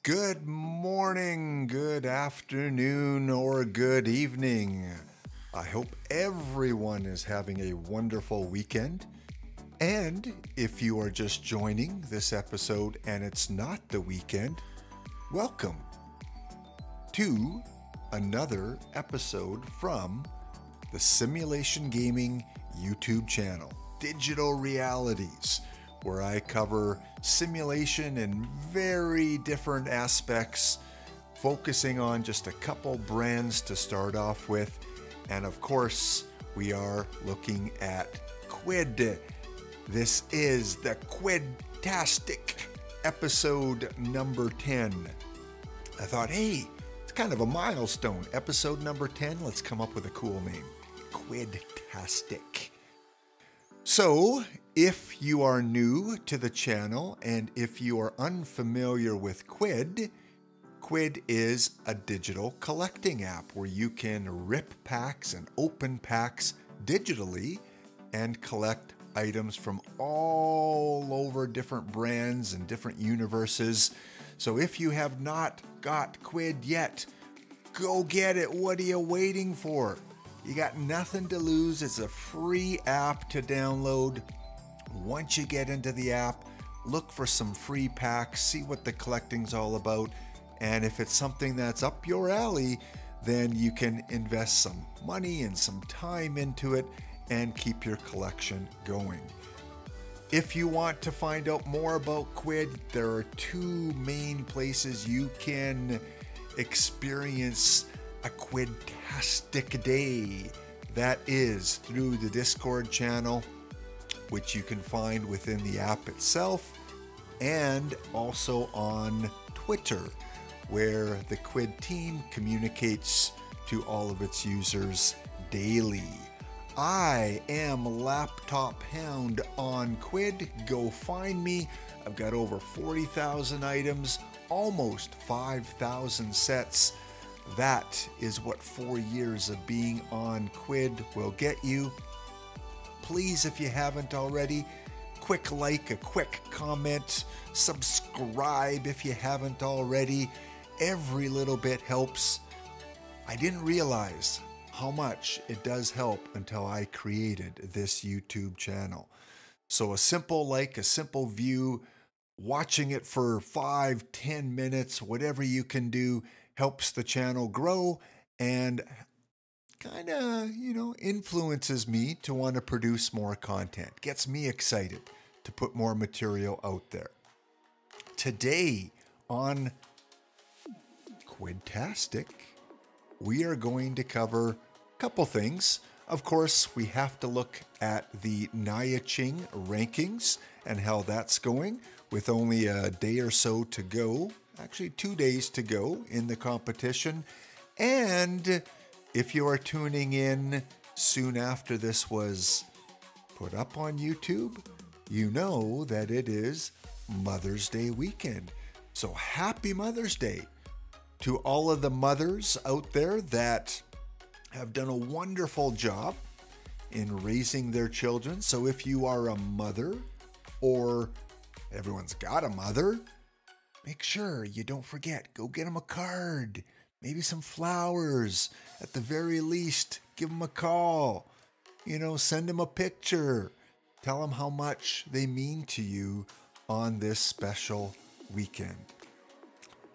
Good morning, good afternoon, or good evening. I hope everyone is having a wonderful weekend. And if you are just joining this episode and it's not the weekend, welcome to another episode from the Simulation Gaming YouTube channel, Digital Realities, where I cover simulation in very different aspects, focusing on just a couple brands to start off with. And of course, we are looking at Quidd. This is the Quidd-tastic episode number 10. I thought, hey, it's kind of a milestone. Episode number 10, let's come up with a cool name. Quidd-tastic. So, if you are new to the channel and if you are unfamiliar with Quidd, Quidd is a digital collecting app where you can rip packs and open packs digitally and collect items from all over different brands and different universes. So if you have not got Quidd yet, go get it. What are you waiting for? You got nothing to lose. It's a free app to download. Once you get into the app, look for some free packs, see what the collecting's all about, and if it's something that's up your alley, then you can invest some money and some time into it and keep your collection going. If you want to find out more about Quidd, there are two main places you can experience a Quidd-tastic day. That is through the Discord channel, which you can find within the app itself, and also on Twitter, where the Quidd team communicates to all of its users daily. I am Laptop Hound on Quidd. Go find me. I've got over 40,000 items, almost 5,000 sets. That is what 4 years of being on Quidd will get you. Please, if you haven't already, quick like, a quick comment, subscribe if you haven't already. Every little bit helps. I didn't realize how much it does help until I created this YouTube channel. So a simple like, a simple view, watching it for 5-10 minutes, whatever you can do, helps the channel grow and kind of, influences me to want to produce more content. Gets me excited to put more material out there. Today on Quidd-tastic, we are going to cover a couple things. Of course, we have to look at the Nyaching rankings and how that's going with only a day or so to go. Actually, 2 days to go in the competition. And if you are tuning in soon after this was put up on YouTube, you know that it is Mother's Day weekend. So happy Mother's Day to all of the mothers out there that have done a wonderful job in raising their children. So if you are a mother, or everyone's got a mother, make sure you don't forget, go get them a card, maybe some flowers. At the very least, give them a call, send them a picture, tell them how much they mean to you on this special weekend.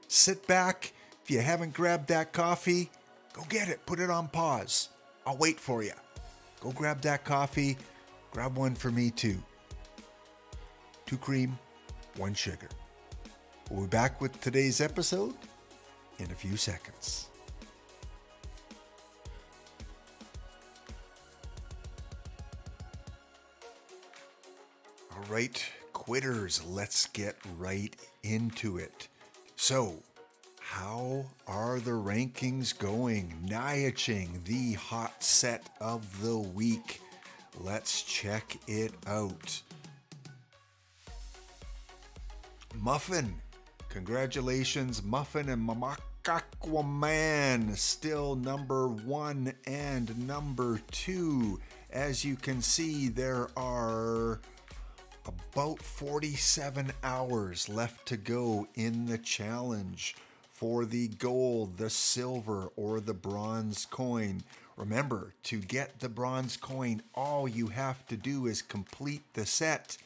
Sit back. If you haven't grabbed that coffee, go get it, put it on pause. I'll wait for you. Go grab that coffee, grab one for me too. 2 cream, 1 sugar. We'll be back with today's episode in a few seconds. All right, quitters, let's get right into it. So, how are the rankings going? Nyaching, the hot set of the week. Let's check it out. Muffin. Congratulations, Muffin and Aquaman, still number 1 and number 2. As you can see, there are About 47 hours left to go in the challenge for the gold, the silver, or the bronze coin. Remember, to get the bronze coin, all you have to do is complete the set.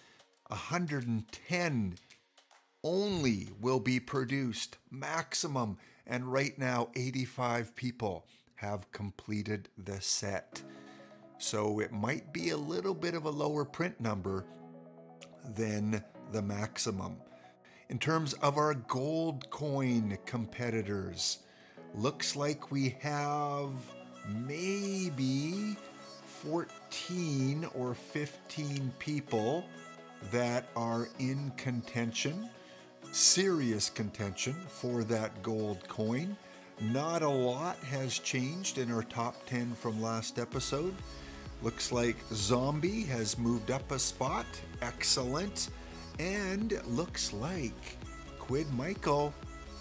110 only will be produced, maximum. And right now, 85 people have completed the set. So it might be a little bit of a lower print number than the maximum. In terms of our gold coin competitors, looks like we have maybe 14 or 15 people that are in contention, serious contention for that gold coin. Not a lot has changed in our top 10 from last episode. Looks like Zombie has moved up a spot. Excellent. And looks like Quidd-Michael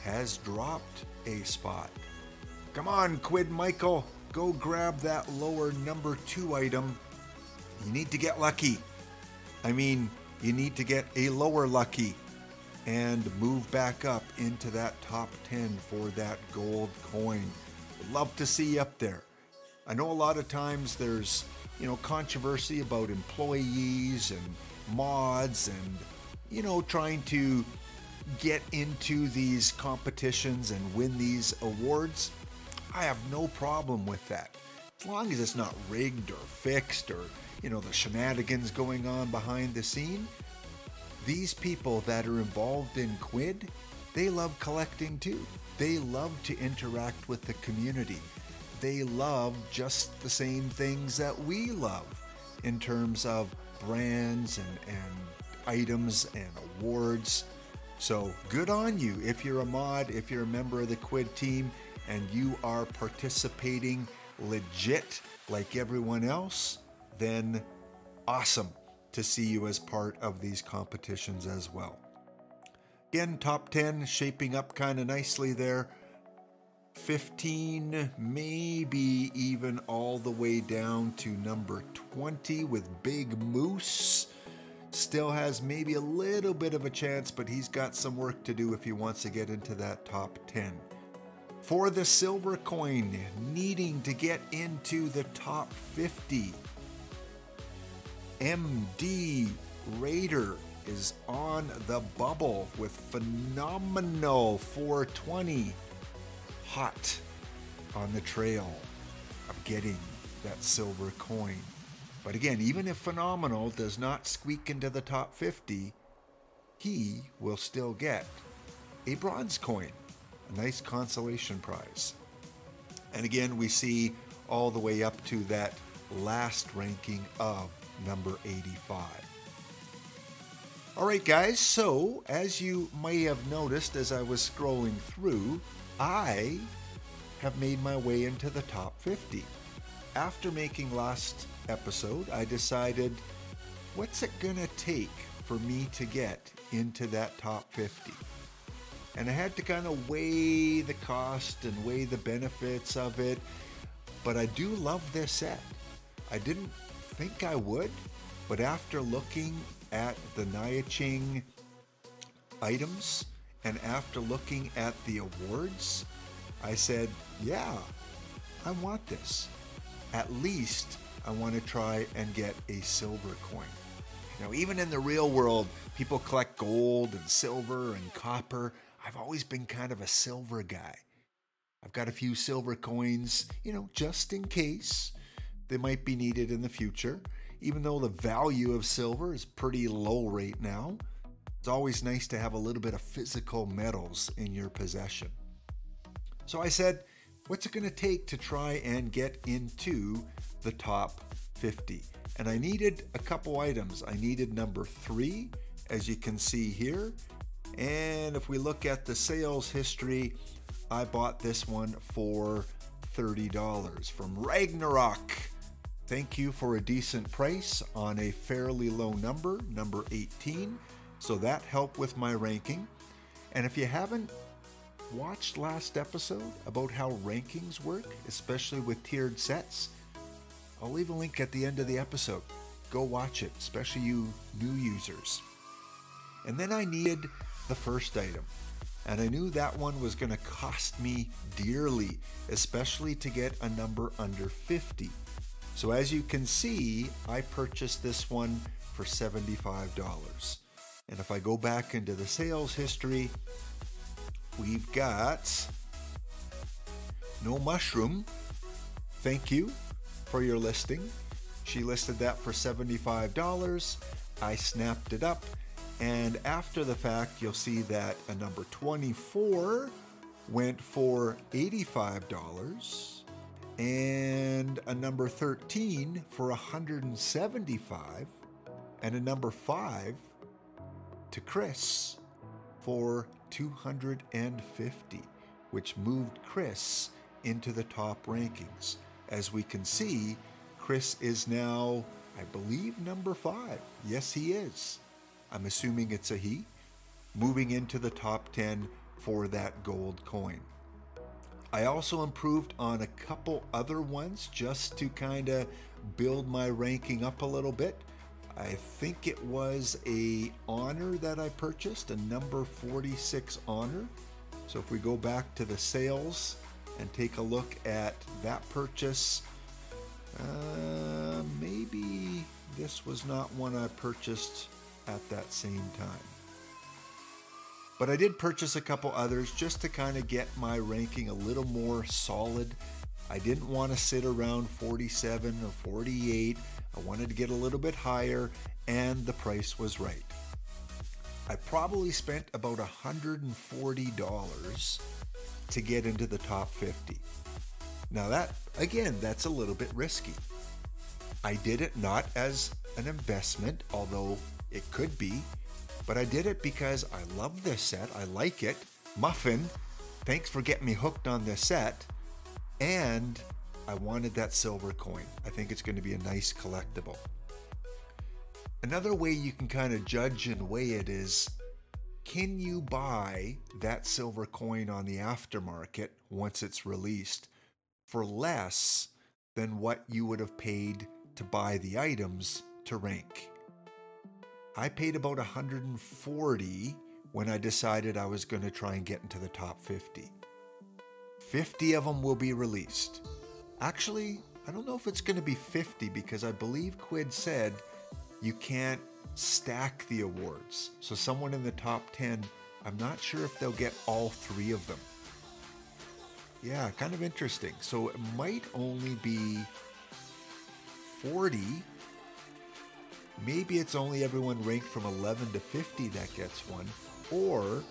has dropped a spot. Come on, Quidd-Michael. Go grab that lower number 2 item. You need to get lucky. I mean, you need to get a lower lucky and move back up into that top 10 for that gold coin. Would love to see you up there. I know a lot of times there's, controversy about employees and mods and, trying to get into these competitions and win these awards. I have no problem with that. As long as it's not rigged or fixed or, the shenanigans going on behind the scene. These people that are involved in Quidd, they love collecting too. They love to interact with the community. They love just the same things that we love in terms of brands and items and awards. So good on you if you're a mod, if you're a member of the Quidd team, and you are participating legit like everyone else, then awesome to see you as part of these competitions as well. Again, top 10 shaping up kind of nicely there. 15, maybe even all the way down to number 20 with Big Moose. Still has maybe a little bit of a chance, but he's got some work to do if he wants to get into that top 10. For the silver coin, needing to get into the top 50, MD Raider is on the bubble with phenomenal 420. Hot on the trail of getting that silver coin. But again, even if phenomenal does not squeak into the top 50, he will still get a bronze coin, a nice consolation prize. And again, we see all the way up to that last ranking of number 85. All right, guys, so as you may have noticed as I was scrolling through, I have made my way into the top 50. After making last episode, I decided, what's it gonna take for me to get into that top 50? And I had to kind of weigh the cost and weigh the benefits of it, but I do love this set. I didn't think I would, but after looking at the Nyaching items and after looking at the awards, I said, yeah, I want this. At least I want to try and get a silver coin. Even in the real world, people collect gold and silver and copper. I've always been kind of a silver guy. I've got a few silver coins, just in case they might be needed in the future. Even though the value of silver is pretty low right now, it's always nice to have a little bit of physical metals in your possession. So I said, what's it going to take to try and get into the top 50? And I needed a couple items. I needed number 3, as you can see here. And if we look at the sales history, I bought this one for $30 from Ragnarok. Thank you for a decent price on a fairly low number 18. So that helped with my ranking. And if you haven't watched last episode about how rankings work, especially with tiered sets, I'll leave a link at the end of the episode. go watch it, especially you new users. And then I needed the first item. And I knew that one was going to cost me dearly, especially to get a number under 50. So as you can see, I purchased this one for $75. And if I go back into the sales history, we've got No Mushroom. Thank you for your listing. She listed that for $75. I snapped it up. And after the fact, you'll see that a number 24 went for $85 and a number 13 for $175 and a number 5 to Chris for $250, which moved Chris into the top rankings. As we can see, Chris is now, I believe, number 5. Yes, he is. I'm assuming it's a he, moving into the top 10 for that gold coin. I also improved on a couple other ones just to kind of build my ranking up a little bit. I think it was a honor that I purchased, a number 46 honor. So if we go back to the sales and take a look at that purchase, maybe this was not one I purchased at that same time. But I did purchase a couple others just to kind of get my ranking a little more solid. I didn't want to sit around 47 or 48. I wanted to get a little bit higher, and the price was right. I probably spent about $140 to get into the top 50. Now that, again, that's a little bit risky. I did it not as an investment, although it could be, but I did it because I love this set. I like it. Muffin, thanks for getting me hooked on this set. And I wanted that silver coin. I think it's going to be a nice collectible. Another way you can kind of judge and weigh it is, can you buy that silver coin on the aftermarket once it's released for less than what you would have paid to buy the items to rank? I paid about $140 when I decided I was going to try and get into the top 50. 50 of them will be released. Actually, I don't know if it's going to be 50 because I believe Quidd said you can't stack the awards. So someone in the top 10, I'm not sure if they'll get all 3 of them. Yeah, kind of interesting. So it might only be 40. Maybe it's only everyone ranked from 11 to 50 that gets one, or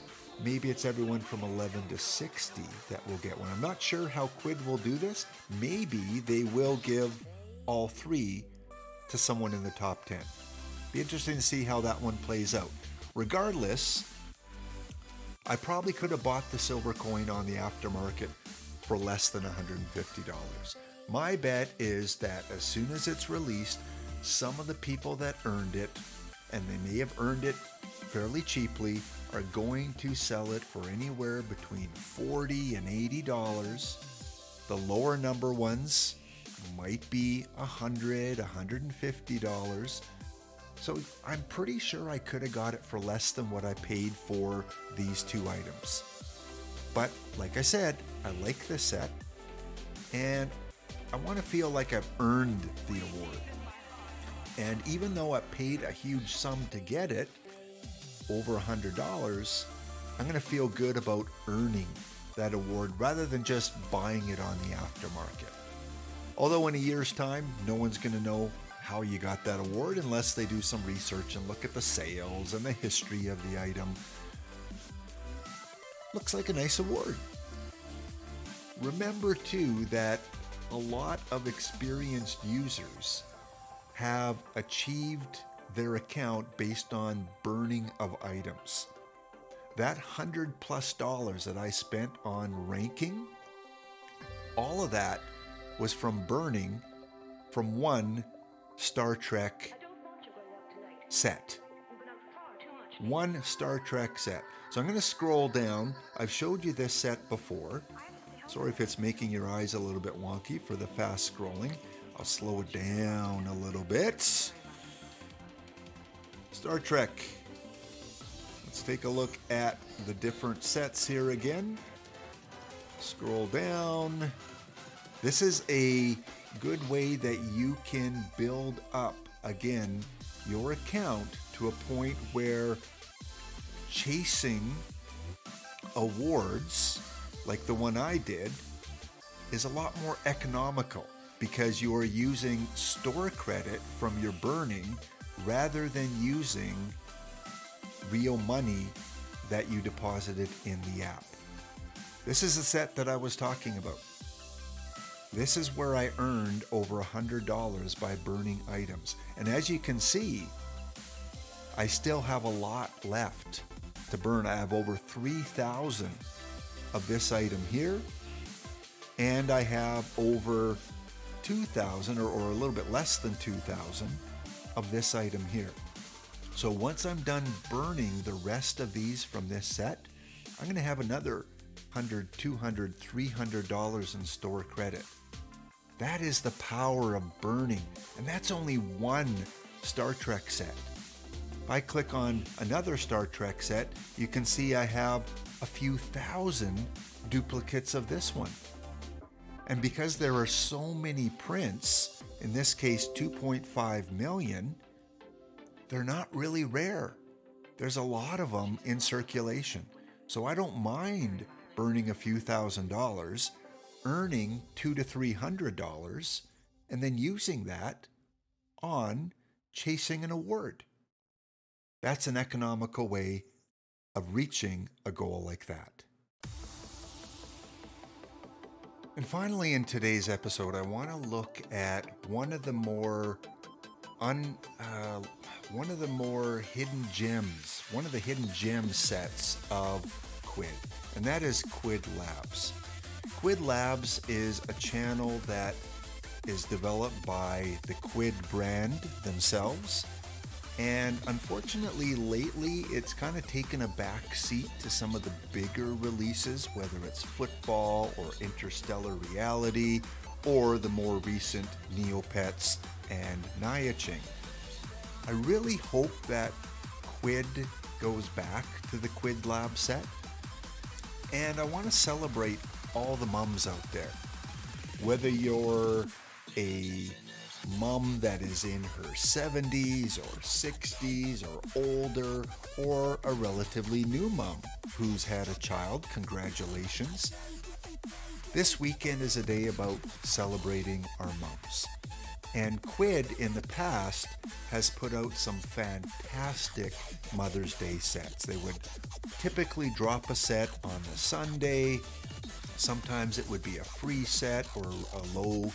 maybe it's everyone from 11 to 60 that will get one. I'm not sure how Quidd will do this. Maybe they will give all 3 to someone in the top 10. Be interesting to see how that one plays out. Regardless, I probably could have bought the silver coin on the aftermarket for less than $150. My bet is that as soon as it's released, some of the people that earned it, and they may have earned it fairly cheaply, are going to sell it for anywhere between $40 and $80. The lower number ones might be $100, $150. So I'm pretty sure I could have got it for less than what I paid for these 2 items. But like I said, I like this set, and I want to feel like I've earned the award. And even though I paid a huge sum to get it, over $100, I'm going to feel good about earning that award rather than just buying it on the aftermarket. Although in a year's time, no one's going to know how you got that award unless they do some research and look at the sales and the history of the item. Looks like a nice award. Remember too that a lot of experienced users have achieved their account based on burning of items. That $100+ that I spent on ranking, all of that was from burning from one Star Trek set. One Star Trek set. So I'm going to scroll down. I've showed you this set before. Sorry if it's making your eyes a little bit wonky for the fast scrolling. I'll slow it down a little bit. Star Trek. Let's take a look at the different sets here again. Scroll down. This is a good way that you can build up, again, your account to a point where chasing awards, like the one I did, is a lot more economical because you are using store credit from your burning rather than using real money that you deposited in the app. This is the set that I was talking about. This is where I earned over $100 by burning items. And as you can see, I still have a lot left to burn. I have over 3,000 of this item here, and I have over 2,000 or a little bit less than 2,000 of this item here. So once I'm done burning the rest of these from this set, I'm going to have another $100, $200, $300 in store credit. That is the power of burning, and that's only one Star Trek set. If I click on another Star Trek set, you can see I have a few thousand duplicates of this one. And because there are so many prints, in this case 2.5 million, they're not really rare. There's a lot of them in circulation. So I don't mind burning a few $1,000s, earning $200 to $300, and then using that on chasing an award. That's an economical way of reaching a goal like that. And finally, in today's episode, I want to look at one of the more hidden gems, one of the hidden gem sets of Quidd, and that is Quidd Labs. Quidd Labs is a channel that is developed by the Quidd brand themselves. And unfortunately, lately, it's kind of taken a back seat to some of the bigger releases, whether it's football or interstellar reality, or the more recent Neopets and Nyaching. I really hope that Quidd goes back to the Quidd Lab set. And I want to celebrate all the mums out there. Whether you're a mom that is in her 70s or 60s or older, or a relatively new mom who's had a child, congratulations. This weekend is a day about celebrating our moms. And Quidd in the past has put out some fantastic Mother's Day sets. They would typically drop a set on a Sunday. Sometimes it would be a free set or a low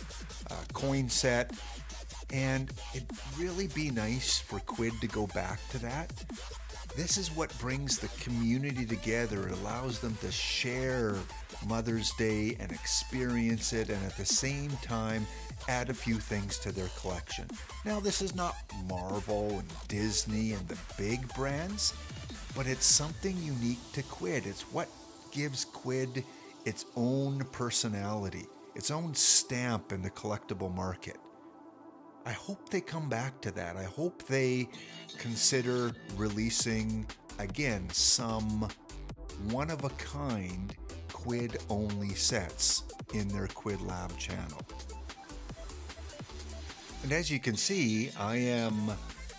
coin set. And it'd really be nice for Quidd to go back to that. This is what brings the community together. It allows them to share Mother's Day and experience it, and at the same time add a few things to their collection. Now, this is not Marvel and Disney and the big brands, but it's something unique to Quidd. It's what gives Quidd its own personality, its own stamp in the collectible market. I hope they come back to that. I hope they consider releasing, again, some one-of-a-kind Quidd-only sets in their Quidd Lab channel. And as you can see, I am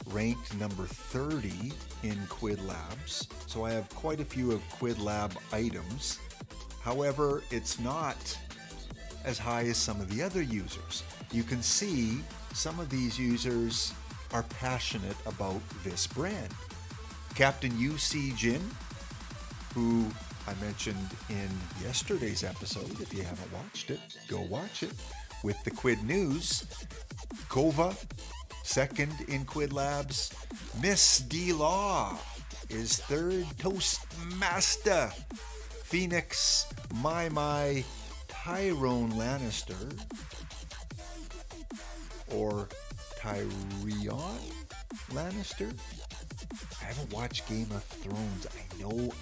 ranked number 30 in Quidd Labs, so I have quite a few of Quidd Lab items. However, it's not as high as some of the other users. You can see some of these users are passionate about this brand. Captain UC Jin, who I mentioned in yesterday's episode. If you haven't watched it, go watch it. With the Quidd News, Kova, second in Quidd Labs. Miss D-Law is third. Toastmaster. Phoenix, My, Tyrone Lannister, or Tyrion Lannister. I haven't watched Game of Thrones.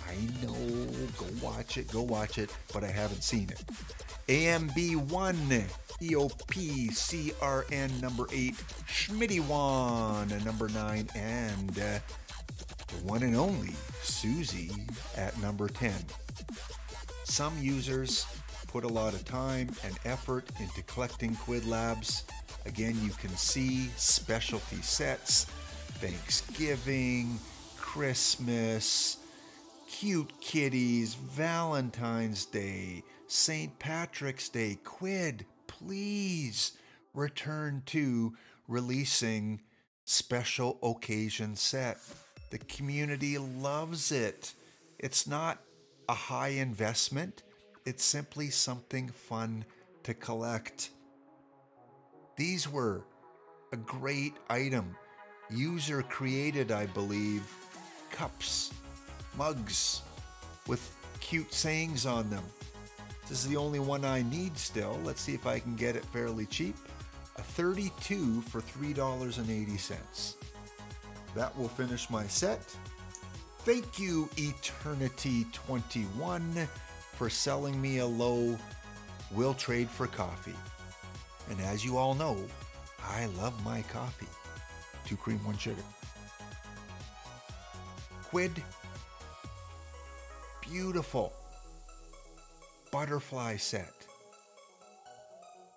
I know. Go watch it, but I haven't seen it. AMB1 EOPCRN number 8, Schmitty1 at number 9, and the one and only Susie at number 10. Some users put a lot of time and effort into collecting Quidd Labs. Again, you can see specialty sets, Thanksgiving, Christmas, cute kitties, Valentine's Day, St. Patrick's Day. Quidd, please return to releasing special occasion set. The community loves it. It's not a high investment. It's simply something fun to collect. These were a great item. User created, I believe, cups, mugs with cute sayings on them. This is the only one I need still. Let's see if I can get it fairly cheap. A 32 for $3.80. That will finish my set. Thank you, Eternity21, for selling me a low will trade for coffee. And as you all know, I love my coffee. 2 cream, 1 sugar. Quidd, beautiful butterfly set.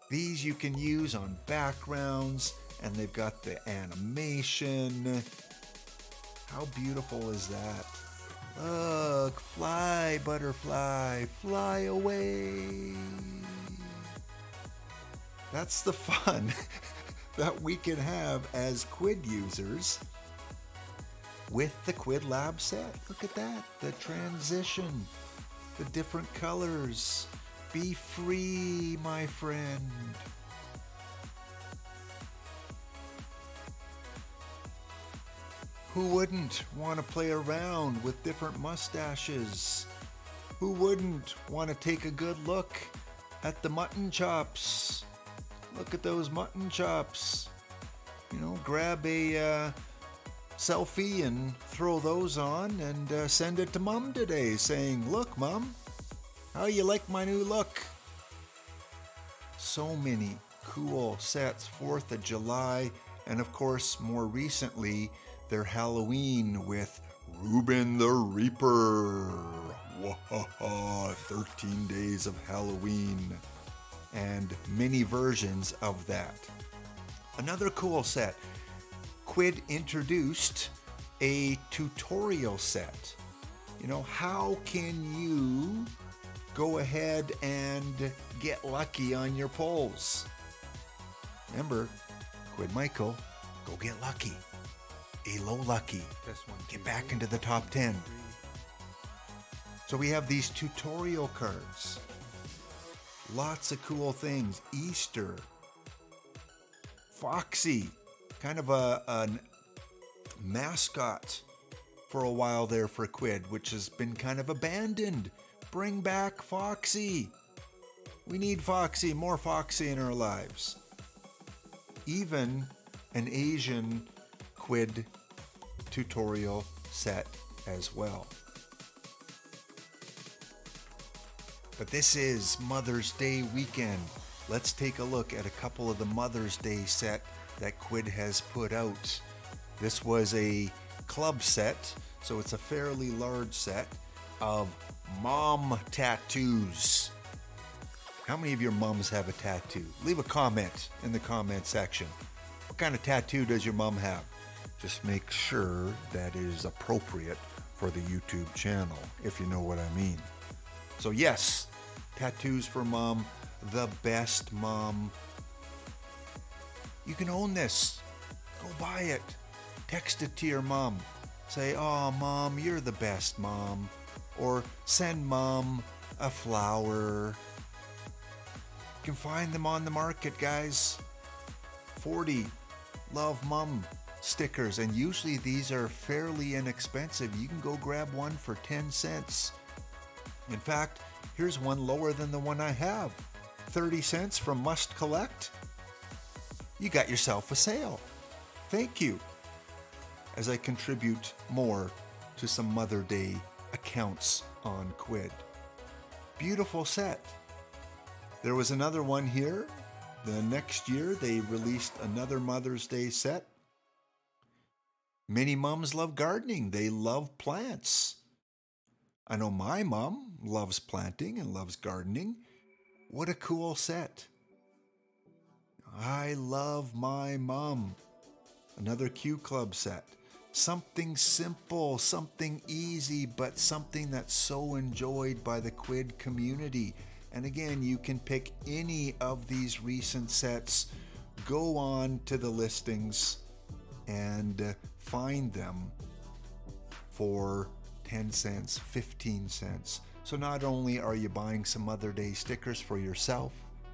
These you can use on backgrounds, and they've got the animation. How beautiful is that? Look, fly, butterfly, fly away. That's the fun that we can have as Quidd users with the Quidd Lab set. Look at that, the transition, the different colors. Be free, my friend. Who wouldn't want to play around with different mustaches? Who wouldn't want to take a good look at the mutton chops? Look at those mutton chops. You know, grab a selfie and throw those on and send it to Mom today saying, "Look, Mom, how you like my new look?" So many cool sets, 4th of July, and of course, more recently, their Halloween with Reuben the Reaper. Wahaha, 13 days of Halloween. And many versions of that. Another cool set. Quidd introduced a tutorial set. You know, how can you go ahead and get lucky on your polls? Remember, Quidd-Michael, go get lucky. A low lucky. Get back into the top 10. So we have these tutorial cards. Lots of cool things. Easter. Foxy. Kind of a mascot for a while there for Quidd, which has been kind of abandoned. Bring back Foxy. We need Foxy, more Foxy in our lives. Even an Asian Quidd tutorial set as well. But this is Mother's Day weekend. Let's take a look at a couple of the Mother's Day set that Quidd has put out. This was a club set, so it's a fairly large set of mom tattoos. How many of your moms have a tattoo? Leave a comment in the comment section. What kind of tattoo does your mom have? Just make sure that is appropriate for the YouTube channel, if you know what I mean. So yes, tattoos for mom, the best mom. You can own this. Go buy it. Text it to your mom. Say, "Oh, Mom, you're the best mom." Or send Mom a flower. You can find them on the market, guys. 40 Love Mom stickers, and usually these are fairly inexpensive. You can go grab one for 10 cents. In fact, here's one lower than the one I have. 30 cents from Must Collect. You got yourself a sale. Thank you. As I contribute more to some Mother Day accounts on Quidd. Beautiful set. There was another one here the next year, they released another Mother's Day set. Many moms love gardening. They love plants. I know my mom loves planting and loves gardening. What a cool set. I love my mom. Another Q Club set. Something simple, something easy, but something that's so enjoyed by the Quidd community. And again, you can pick any of these recent sets. Go on to the listings and find them for 10 cents, 15 cents. So not only are you buying some Mother Day stickers for yourself,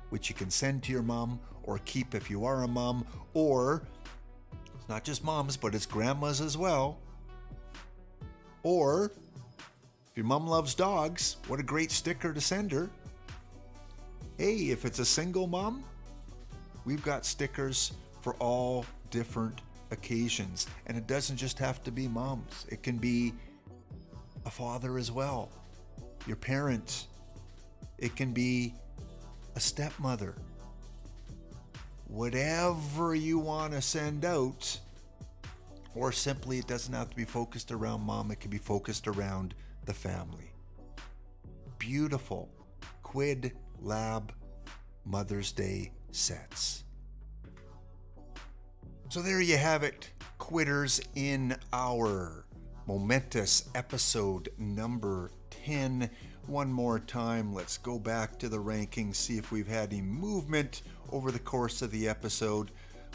which you can send to your mom or keep if you are a mom, or it's not just moms, but it's grandmas as well. Or if your mom loves dogs, what a great sticker to send her. Hey, if it's a single mom, we've got stickers for all different occasions. And it doesn't just have to be moms. It can be a father as well, your parents. It can be a stepmother. Whatever you want to send out, or simply it doesn't have to be focused around mom. It can be focused around the family. Beautiful Quidd Lab Mother's Day sets. So there you have it, Quidders, in our momentous episode number 10. One more time, let's go back to the rankings, see if we've had any movement over the course of the episode.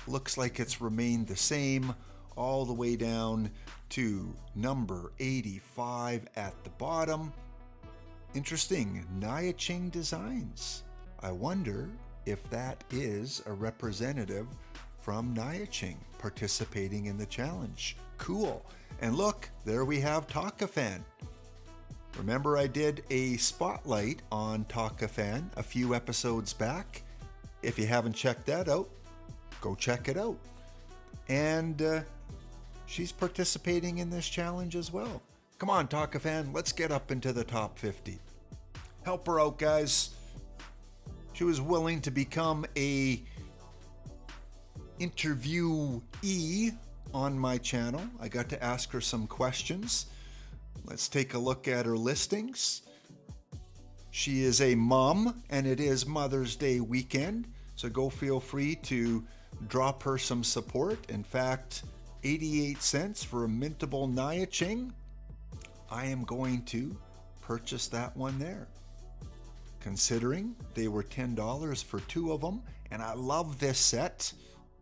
Looks like it's remained the same all the way down to number 85 at the bottom. Interesting, Nyaching Designs. I wonder if that is a representative from Nyaching participating in the challenge. Cool. And look, there we have Takafan. Remember I did a spotlight on Takafan a few episodes back? If you haven't checked that out, go check it out. And she's participating in this challenge as well. Come on, Takafan, let's get up into the top 50. Help her out, guys. She was willing to become a interviewee on my channel. I got to ask her some questions. Let's take a look at her listings. She is a mom, and it is Mother's Day weekend, so go feel free to drop her some support. In fact, 88 cents for a mintable Nyaching. I am going to purchase that one there, considering they were $10 for two of them, and I love this set.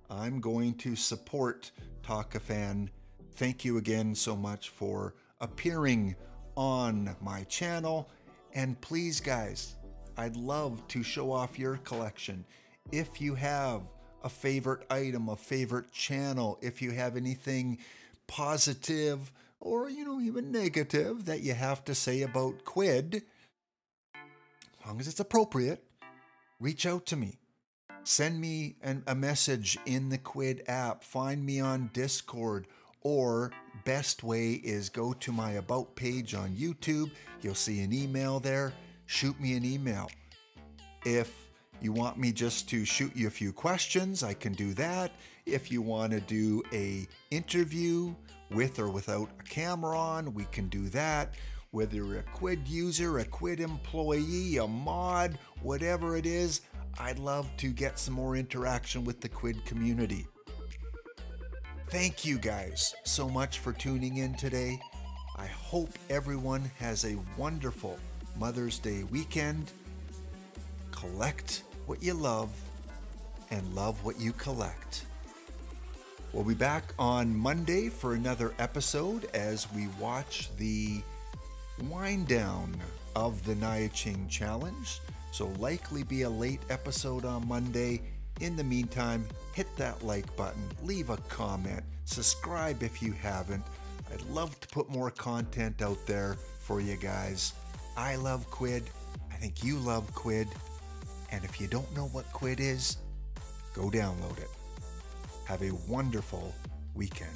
I'm going to support Takafan. Thank you again so much for appearing on my channel. And please, guys, I'd love to show off your collection. If you have a favorite item, a favorite channel, if you have anything positive or, even negative that you have to say about Quidd, as long as it's appropriate, reach out to me. Send me a message in the Quidd app. Find me on Discord, or best way is go to my About page on YouTube. You'll see an email there. Shoot me an email. If you want me just to shoot you a few questions, I can do that. If you want to do an interview with or without a camera on, we can do that. Whether you're a Quidd user, a Quidd employee, a mod, whatever it is, I'd love to get some more interaction with the Quidd community. Thank you guys so much for tuning in today. I hope everyone has a wonderful Mother's Day weekend. Collect what you love and love what you collect. We'll be back on Monday for another episode as we watch the wind down of the Nyaching challenge. So likely be a late episode on Monday. In the meantime, hit that like button, leave a comment, subscribe if you haven't. I'd love to put more content out there for you guys. I love Quidd. I think you love Quidd. And if you don't know what Quidd is, go download it. Have a wonderful weekend.